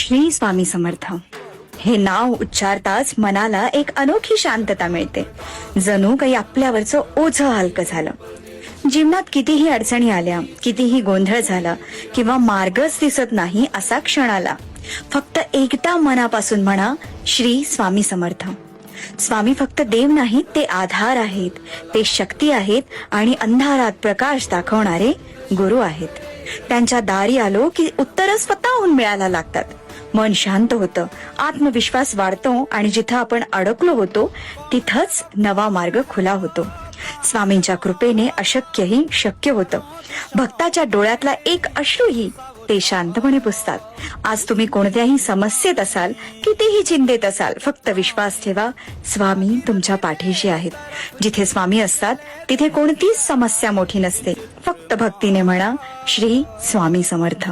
श्री स्वामी समर्थ हे नाव उच्चारताच मनाला एक अनोखी शांतता मिळते. जणू काही आपल्यावरचं ओझं हलकं झालं. जीवनात कितीही अडचणी आल्या, कितीही गोंधळ झाला किंवा मार्गच दिसत नाही असा क्षण आला, फक्त एकदा मनापासून म्हणा, श्री स्वामी समर्थ. स्वामी फक्त देव नाहीत, ते आधार आहेत, ते शक्ती आहेत आणि अंधारात प्रकाश दाखवणारे गुरु आहेत. त्यांच्या दारी आलो की उत्तर स्वतःहून मिळायला लागतात. मन शांत होतं, आत्मविश्वास वाढतो आणि जिथं आपण अडकलो होतो तिथंच नवा मार्ग खुला होतो. स्वामींच्या कृपेने अशक्यही शक्य होतं. भक्ताच्या डोळ्यातला एक अश्रूही ते शांतपणे पुसतात. आज तुम्ही कोणत्याही समस्येत असाल, कितीही चिंतेत असाल, फक्त विश्वास ठेवा, स्वामी तुमच्या पाठीशी आहेत. जिथे स्वामी असतात तिथे कोणतीच समस्या मोठी नसते. फक्त भक्तीने म्हणा, श्री स्वामी समर्थ.